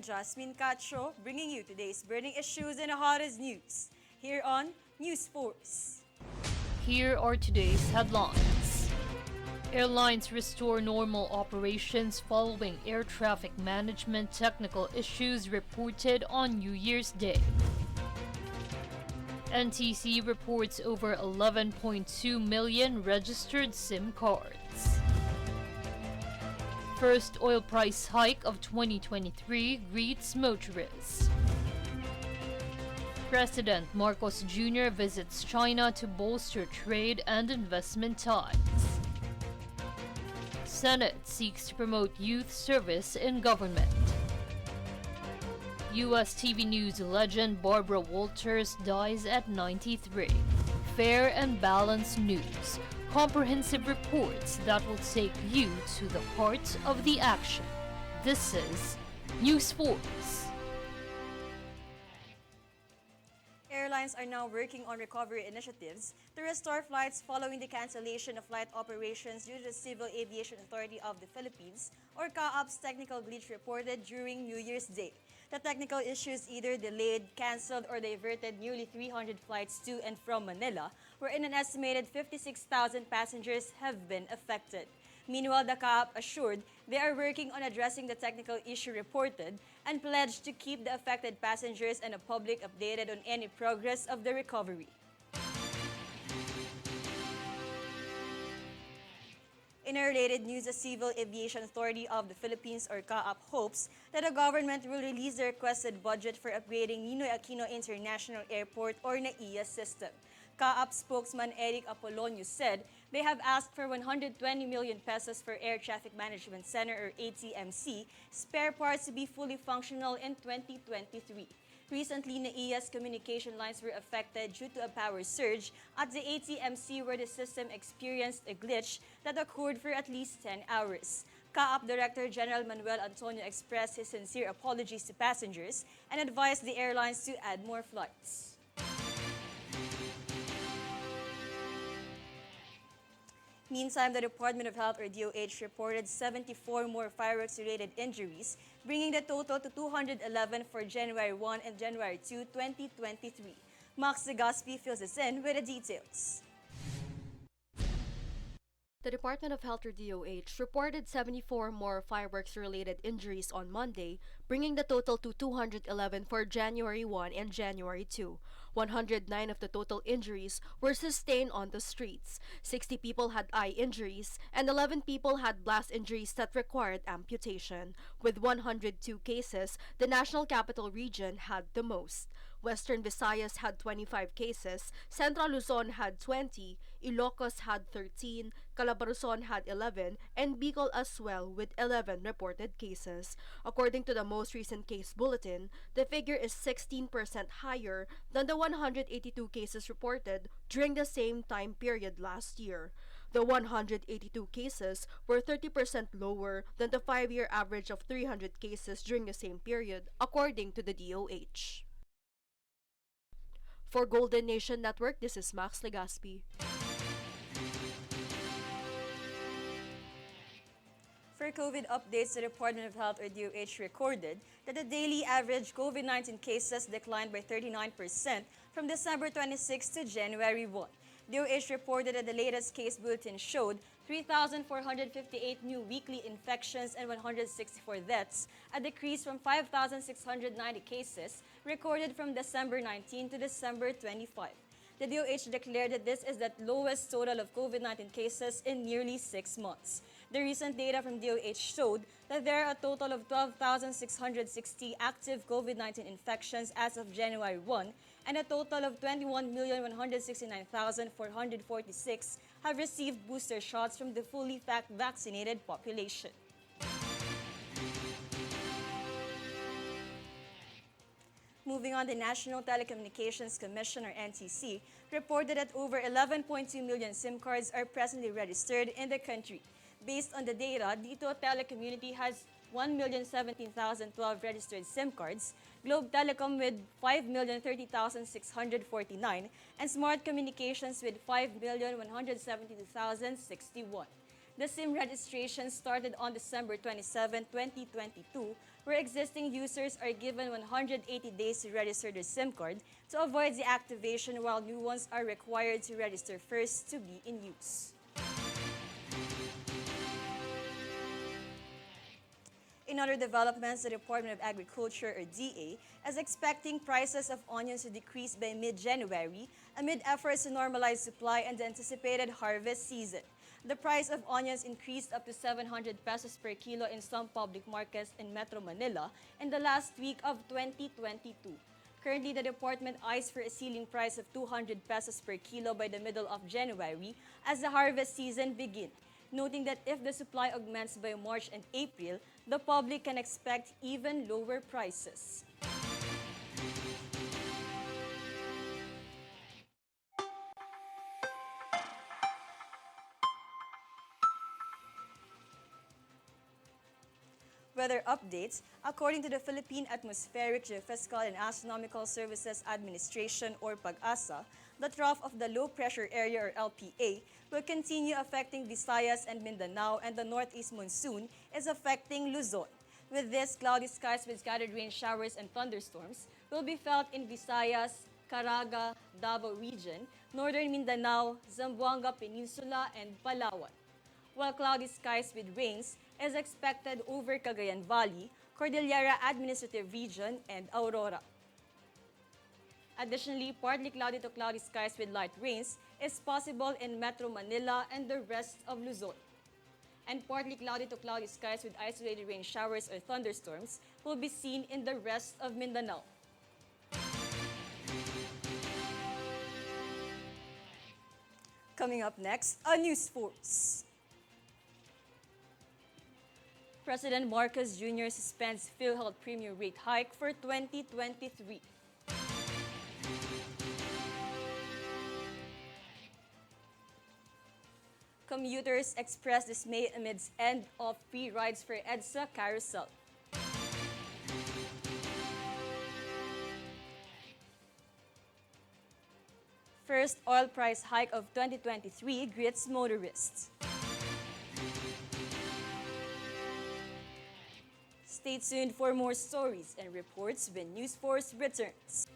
Jasmine Cacho, bringing you today's burning issues and the hottest news here on News Force. Here are today's headlines. Airlines restore normal operations following air traffic management technical issues reported on New Year's Day. NTC reports over 11.2 million registered SIM cards. First oil price hike of 2023 greets motorists. President Marcos Jr. visits China to bolster trade and investment ties. Senate seeks to promote youth service in government. U.S. TV News legend Barbara Walters dies at 93. Fair and balanced news. Comprehensive reports that will take you to the heart of the action. This is News Force. Airlines are now working on recovery initiatives to restore flights following the cancellation of flight operations due to the Civil Aviation Authority of the Philippines, or CAAP's technical glitch reported during New Year's Day. The technical issues either delayed, canceled, or diverted nearly 300 flights to and from Manila, wherein an estimated 56,000 passengers have been affected. Meanwhile, the CAAP assured they are working on addressing the technical issue reported and pledged to keep the affected passengers and the public updated on any progress of the recovery. In a related news, the Civil Aviation Authority of the Philippines, or CAAP, hopes that the government will release the requested budget for upgrading Ninoy Aquino International Airport, or NAIA system. CAAP spokesman Eric Apolonio said they have asked for 120 million pesos for Air Traffic Management Center, or ATMC, spare parts to be fully functional in 2023. Recently, NAIA's communication lines were affected due to a power surge at the ATMC, where the system experienced a glitch that occurred for at least 10 hours. CAAP Director General Manuel Antonio expressed his sincere apologies to passengers and advised the airlines to add more flights. Meantime, the Department of Health, or DOH, reported 74 more fireworks-related injuries, bringing the total to 211 for January 1 and January 2, 2023. Max Legaspi fills us in with the details. The Department of Health, or DOH, reported 74 more fireworks-related injuries on Monday, bringing the total to 211 for January 1 and January 2. 109 of the total injuries were sustained on the streets. 60 people had eye injuries, and 11 people had blast injuries that required amputation. With 102 cases, the National Capital Region had the most. Western Visayas had 25 cases, Central Luzon had 20, Ilocos had 13, Calabarzon had 11, and Bicol as well with 11 reported cases. According to the most recent case bulletin, the figure is 16% higher than the 182 cases reported during the same time period last year. The 182 cases were 30% lower than the 5-year average of 300 cases during the same period, according to the DOH. For Golden Nation Network, this is Max Legaspi. For COVID updates, the Department of Health, or DOH, recorded that the daily average COVID-19 cases declined by 39% from December 26 to January 1. DOH reported that the latest case bulletin showed 3,458 new weekly infections and 164 deaths, a decrease from 5,690 cases recorded from December 19 to December 25. The DOH declared that this is the lowest total of COVID-19 cases in nearly 6 months. The recent data from DOH showed that there are a total of 12,660 active COVID-19 infections as of January 1, and a total of 21,169,446 have received booster shots from the fully vaccinated population. Moving on, the National Telecommunications Commission, or NTC, reported that over 11.2 million SIM cards are presently registered in the country. Based on the data, Dito Telecommunity has 1,017,012 registered SIM cards, Globe Telecom with 5,030,649, and Smart Communications with 5,172,061. The SIM registration started on December 27, 2022, where existing users are given 180 days to register their SIM card to avoid deactivation, while new ones are required to register first to be in use. In other developments, the Department of Agriculture, or DA, is expecting prices of onions to decrease by mid-January amid efforts to normalize supply and the anticipated harvest season. The price of onions increased up to 700 pesos per kilo in some public markets in Metro Manila in the last week of 2022. Currently, the department eyes for a ceiling price of 200 pesos per kilo by the middle of January as the harvest season begins, noting that if the supply augments by March and April, the public can expect even lower prices. Weather updates. According to the Philippine Atmospheric, Geophysical and Astronomical Services Administration, or PAGASA, the trough of the low pressure area, or LPA, will continue affecting Visayas and Mindanao, and the northeast monsoon is affecting Luzon. With this, cloudy skies with scattered rain showers and thunderstorms will be felt in Visayas, Caraga, Davao region, northern Mindanao, Zamboanga Peninsula, and Palawan, while cloudy skies with rains is expected over Cagayan Valley, Cordillera Administrative Region, and Aurora. Additionally, partly cloudy to cloudy skies with light rains is possible in Metro Manila and the rest of Luzon. And partly cloudy to cloudy skies with isolated rain showers or thunderstorms will be seen in the rest of Mindanao. Coming up next, a news force. President Marcos Jr. suspends PhilHealth premium rate hike for 2023. Commuters express dismay amidst end of free rides for EDSA carousel. First oil price hike of 2023 grits motorists. Stay tuned for more stories and reports when News Force returns.